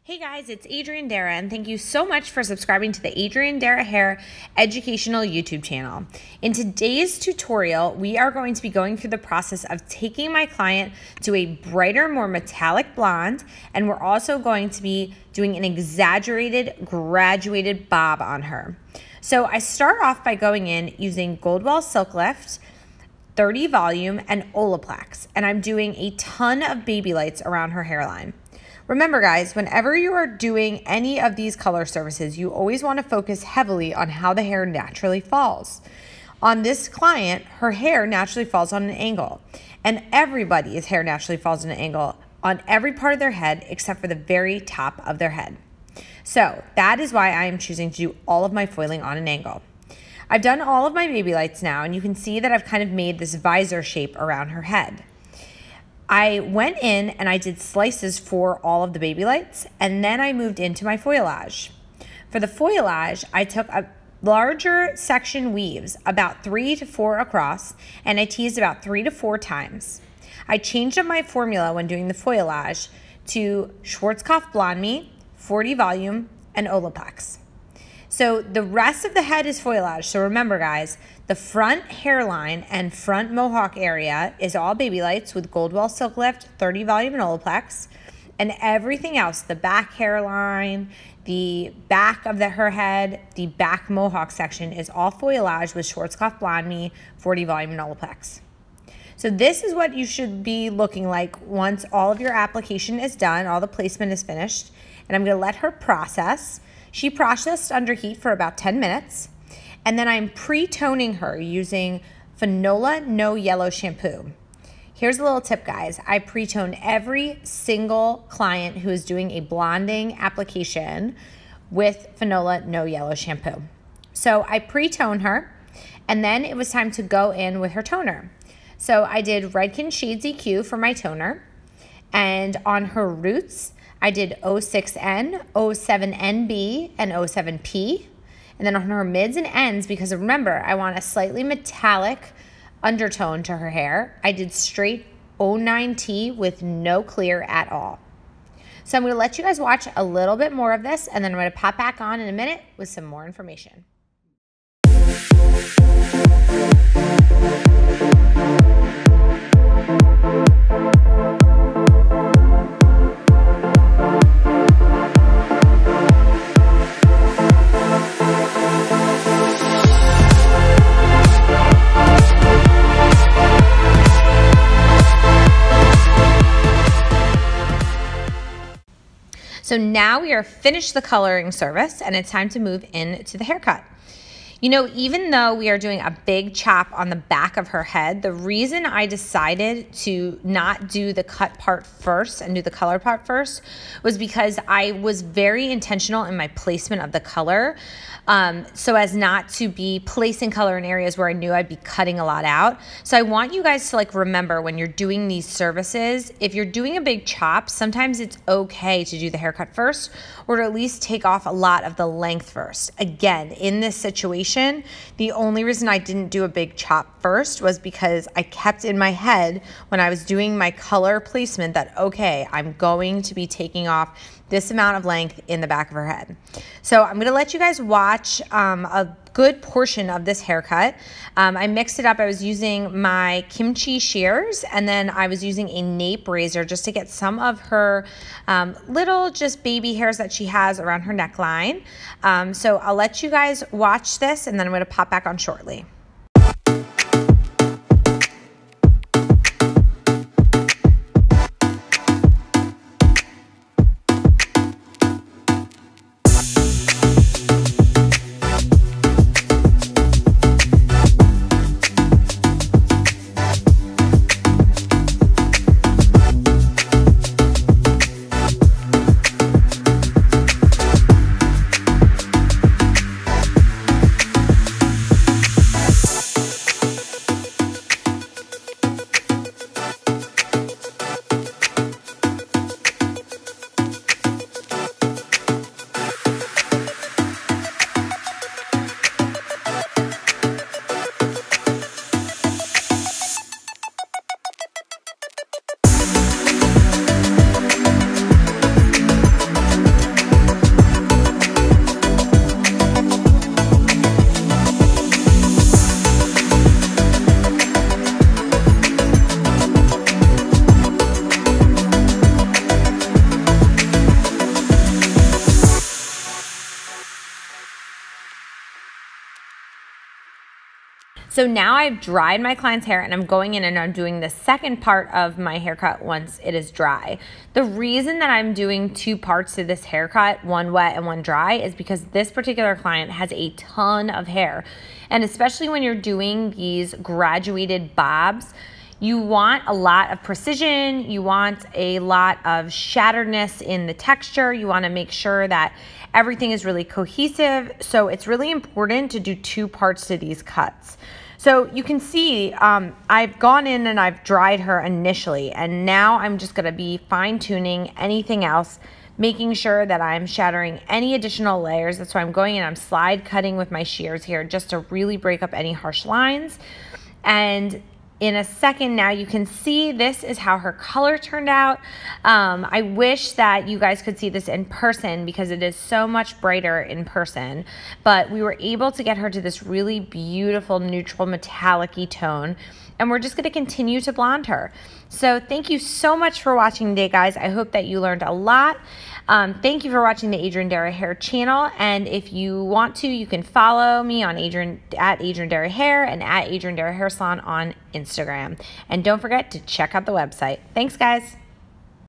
Hey guys, it's Adrienne Dara, and thank you so much for subscribing to the Adrienne Dara Hair Educational YouTube channel. In today's tutorial, we are going to be going through the process of taking my client to a brighter, more metallic blonde, and we're also going to be doing an exaggerated, graduated bob on her. So I start off by going in using Goldwell Silk Lift, 30 volume, and Olaplex, and I'm doing a ton of baby lights around her hairline. Remember guys, whenever you are doing any of these color services, you always want to focus heavily on how the hair naturally falls. On this client, her hair naturally falls on an angle, and everybody's hair naturally falls on an angle on every part of their head except for the very top of their head. So that is why I am choosing to do all of my foiling on an angle. I've done all of my baby lights now, and you can see that I've kind of made this visor shape around her head. I went in and I did slices for all of the baby lights, and then I moved into my foilayage. For the foilayage, I took a larger section weaves, about 3 to 4 across, and I teased about 3 to 4 times. I changed up my formula when doing the foilayage to Schwarzkopf Blonde Me, 40 volume, and Olaplex. So the rest of the head is foilayage. So remember guys, the front hairline and front mohawk area is all baby lights with Goldwell Silk Lift, 30 volume, and Olaplex. And everything else, the back hairline, the back of her head, the back mohawk section is all foilayage with Schwarzkopf Blonde Me, 40 volume, and Olaplex. So this is what you should be looking like once all of your application is done, all the placement is finished. And I'm gonna let her process. She processed under heat for about 10 minutes, and then I'm pre-toning her using Finola No Yellow shampoo. Here's a little tip, guys. I pre-tone every single client who is doing a blonding application with Finola No Yellow shampoo. So I pre-tone her, and then it was time to go in with her toner. So I did Redken Shades EQ for my toner, and on her roots, I did 06N, 07NB, and 07P. And then on her mids and ends, because remember, I want a slightly metallic undertone to her hair, I did straight 09T with no clear at all. So I'm going to let you guys watch a little bit more of this, and then I'm going to pop back on in a minute with some more information. So now we are finished the coloring service, and it's time to move into the haircut. You know, even though we are doing a big chop on the back of her head, the reason I decided to not do the cut part first and do the color part first was because I was very intentional in my placement of the color, so as not to be placing color in areas where I knew I'd be cutting a lot out. So I want you guys to remember when you're doing these services, if you're doing a big chop, sometimes it's okay to do the haircut first, or to at least take off a lot of the length first. Again, in this situation, the only reason I didn't do a big chop first was because I kept in my head when I was doing my color placement that, okay, I'm going to be taking off this amount of length in the back of her head. So I'm gonna let you guys watch a good portion of this haircut. I mixed it up. I was using my kimchi shears, and then I was using a nape razor just to get some of her little just baby hairs that she has around her neckline. So I'll let you guys watch this, and then I'm gonna pop back on shortly. So now I've dried my client's hair and I'm going in and I'm doing the second part of my haircut once it is dry. The reason that I'm doing two parts to this haircut, one wet and one dry, is because this particular client has a ton of hair. And especially when you're doing these graduated bobs, you want a lot of precision, you want a lot of shatteredness in the texture, you want to make sure that everything is really cohesive. So it's really important to do two parts to these cuts. So you can see I've gone in and I've dried her initially, and now I'm just going to be fine-tuning anything else, making sure that I'm shattering any additional layers. That's why I'm going in, I'm slide cutting with my shears here just to really break up any harsh lines. And in a second now, you can see this is how her color turned out. I wish that you guys could see this in person because it is so much brighter in person, but we were able to get her to this really beautiful neutral metallic-y tone, and we're just gonna continue to blonde her. So thank you so much for watching today, guys. I hope that you learned a lot. Thank you for watching the Adrienne Darrah Hair channel, and if you want to, you can follow me on at Adrienne Darrah Hair and at Adrienne Darrah Hair Salon on Instagram. And don't forget to check out the website. Thanks, guys.